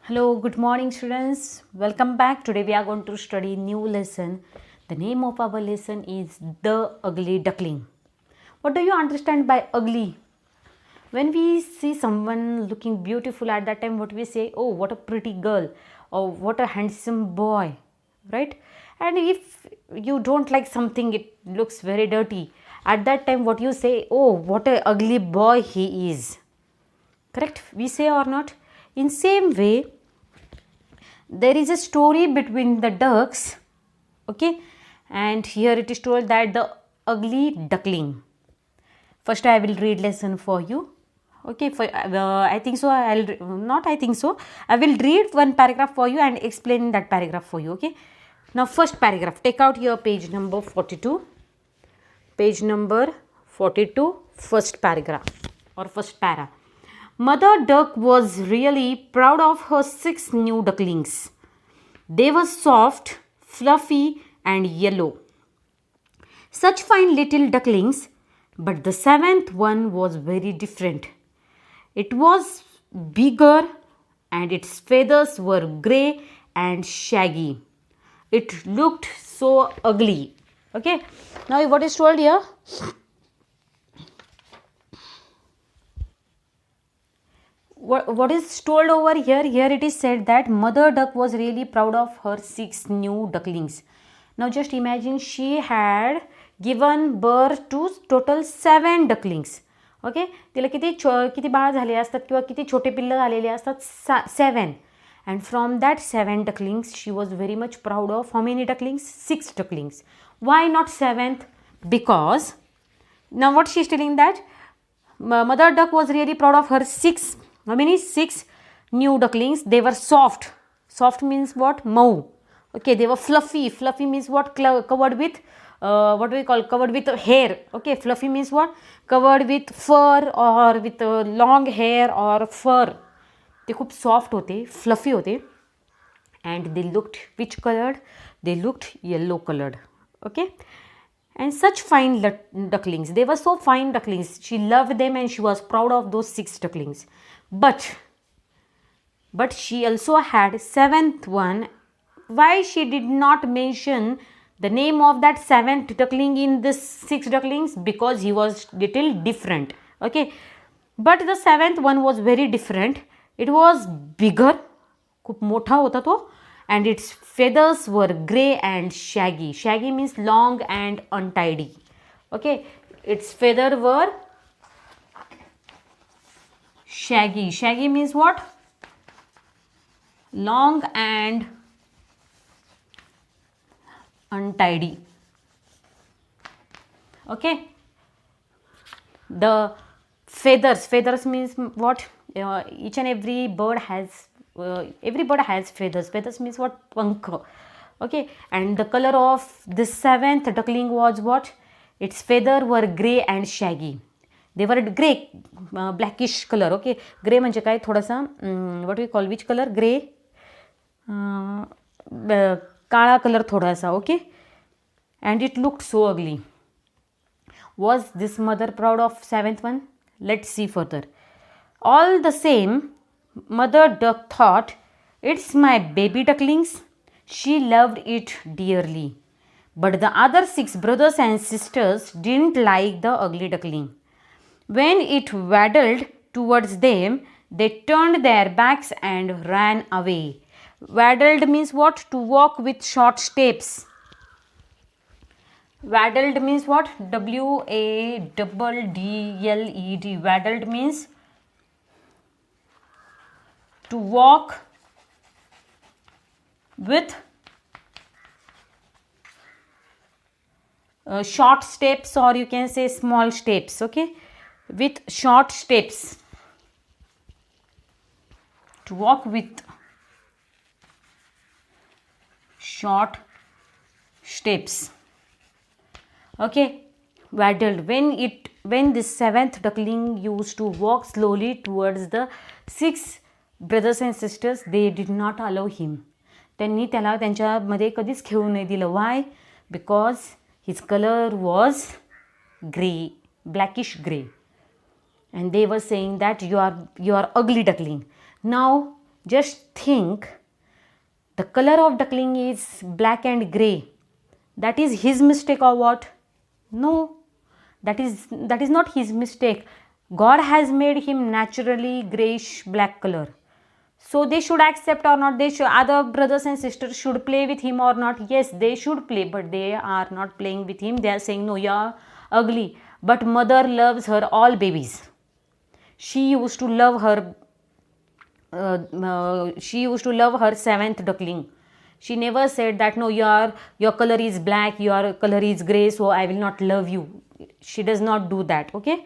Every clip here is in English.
Hello, good morning students. Welcome back. Today we are going to study new lesson. The name of our lesson is The Ugly Duckling. What do you understand by ugly? When we see someone looking beautiful at that time, what we say, oh, what a pretty girl, or what a handsome boy, right? And if you don't like something, it looks very dirty. At that time, what you say, oh, what a ugly boy he is. Correct? We say or not? In same way, there is a story between the ducks, okay, and here it is told that the ugly duckling. First I will read lesson for you, okay. For I think so I'll not I think so I will read one paragraph for you and explain that paragraph for you, okay. Now first paragraph, take out your page number 42, page number 42, first paragraph or first para. Mother Duck was really proud of her 6 new ducklings. They were soft, fluffy, and yellow. Such fine little ducklings, but the 7th one was very different. It was bigger and its feathers were grey and shaggy. It looked so ugly. Okay, now what is told here? What is told over here? Here it is said that Mother Duck was really proud of her 6 new ducklings. Now just imagine she had given birth to total 7 ducklings. Okay, तिला किती बाळ झाले असतात किंवा किती छोटे पिल्लं झालेले असतात 7. And from that 7 ducklings she was very much proud of how many ducklings? 6 ducklings. Why not 7th? Because now what she is telling that Mother Duck was really proud of her 6. How many? 6 new ducklings. They were soft. Soft means what? Mau. Okay, they were fluffy. Fluffy means what? Covered with what do we call? Covered with hair. Okay, fluffy means what? Covered with fur or with long hair or fur. They खूप soft होते, fluffy होते, and they looked which colored? They looked yellow colored. Okay. And such fine ducklings. They were so fine ducklings. She loved them and she was proud of those 6 ducklings. But she also had 7th one. Why she did not mention the name of that 7th duckling in this 6 ducklings? Because he was little different. Okay. But the 7th one was very different. It was bigger. खूप मोठा होता तो. And its feathers were grey and shaggy. Shaggy means long and untidy. Okay. Its feathers were shaggy. Shaggy means what? Long and untidy. Okay. The feathers means what? Each and every bird has feathers. Feathers means what? Pankh. Okay. And the color of this 7th duckling was what? Its feathers were grey and shaggy. They were grey, blackish color. Okay. Grey म्हणजे काय थोडासा what do we call which color? Grey, काळा color थोडासा. Okay. And it looked so ugly. Was this mother proud of 7th one? Let's see further. All the same, Mother Duck thought, it's my baby ducklings. She loved it dearly. But the other 6 brothers and sisters didn't like the ugly duckling. When it waddled towards them, they turned their backs and ran away. Waddled means what? To walk with short steps. Waddled means what? W-A-D-D-L-E-D. Waddled means to walk with short steps, or you can say small steps. Okay, with short steps. To walk with short steps. Okay, waddled. When this 7th duckling used to walk slowly towards the 6 brothers and sisters, they did not allow him. त्यांनी त्याला त्यांच्यामध्ये कधीच खेळू नाही दिलं. Why? Because his color was grey, blackish grey. And they were saying that you are ugly duckling. Now Just think, the color of duckling is black and grey. That is his mistake or what? No, that is not his mistake. God has made him naturally grayish black color. So they should accept or not, they should, other brothers and sisters should play with him or not. Yes, they should play, but they are not playing with him. They are saying, no, you are ugly. But mother loves her all babies. She used to love her seventh duckling. She never said that, no, your color is black, your color is grey, so I will not love you. She does not do that. Okay.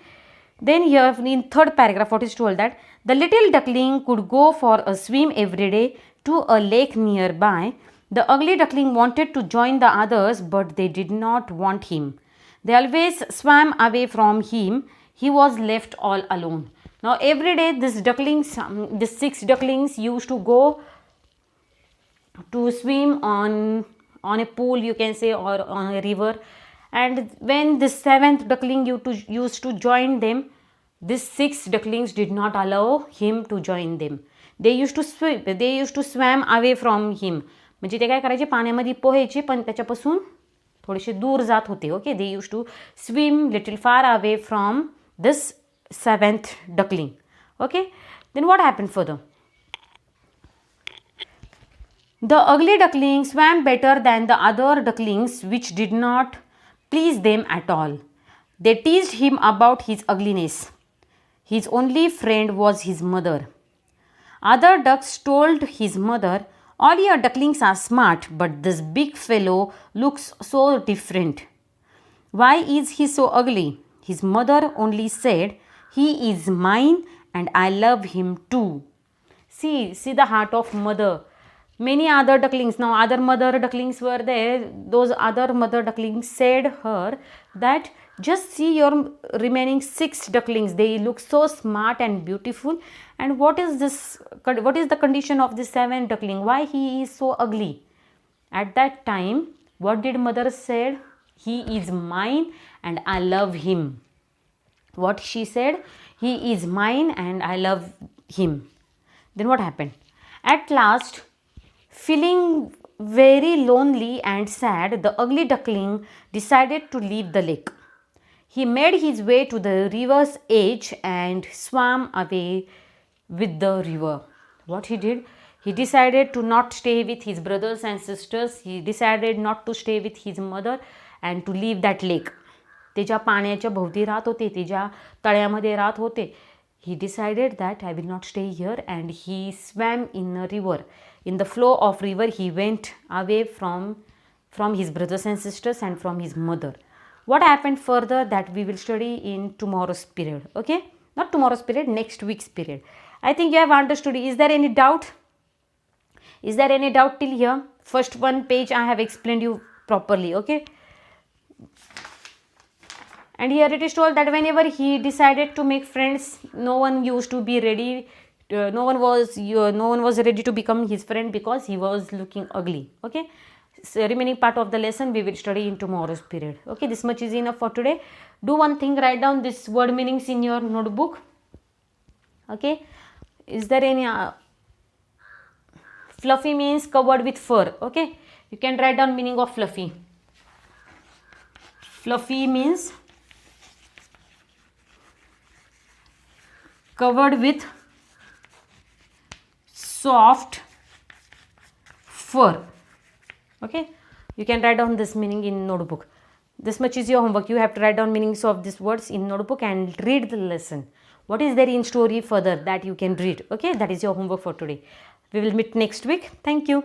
Then here in third paragraph, what is told, that the little duckling could go for a swim every day to a lake nearby. The ugly duckling wanted to join the others, but they did not want him. They always swam away from him. He was left all alone. Now every day these 6 ducklings used to go to swim on a pool, you can say, or on a river. And when the 7th duckling used to join them, these 6 ducklings did not allow him to join them. They used to swam away from him. म्हणजे ते काय करायचे, पाण्यामध्ये पोहायचे पण त्याच्यापासून थोडेसे दूर जात होते. Okay, they used to swim little far away from this 7th duckling. Okay, then what happened further? The ugly duckling swam better than the other ducklings, which did not please them at all. They teased him about his ugliness. His only friend was his mother. Other ducks told his mother, all your ducklings are smart, but this big fellow looks so different. Why is he so ugly? His mother only said, he is mine and I love him too. See the heart of mother. Many other ducklings, now other mother ducklings were there. Those other mother ducklings said her that just see your remaining 6 ducklings. They look so smart and beautiful. And what is the condition of this 7th duckling? Why he is so ugly? At that time, what did mother said? He is mine and I love him. What she said? He is mine and I love him. Then what happened? At last, feeling very lonely and sad, the ugly duckling decided to leave the lake. He made his way to the river's edge and swam away with the river. What he did? He decided to not stay with his brothers and sisters. He decided not to stay with his mother and to leave that lake. ते ज्या पाण्याच्या भोवती राहत होते, ते ज्या तळ्यामध्ये राहत होते, he decided that I will not stay here, and he swam in a river. In the flow of river, he went away from his brothers and sisters and from his mother. What happened further, that we will study in tomorrow's period. Okay, not tomorrow's period, next week's period. I think you have understood. Is there any doubt? Is there any doubt till here? First one page I have explained you properly. Okay. And here it is told that whenever he decided to make friends, no one used to be ready. No one was ready to become his friend because he was looking ugly. Okay. So remaining part of the lesson we will study in tomorrow's period. Okay. This much is enough for today. Do one thing. Write down this word meanings in your notebook. Okay. Is there any fluffy means covered with fur. Okay. You can write down meaning of fluffy. Fluffy means covered with soft fur. Okay, you can write down this meaning in notebook. This much is your homework. You have to write down meanings of these words in notebook and read the lesson. What is there in story further that you can read? Okay, that is your homework for today. We will meet next week. Thank you.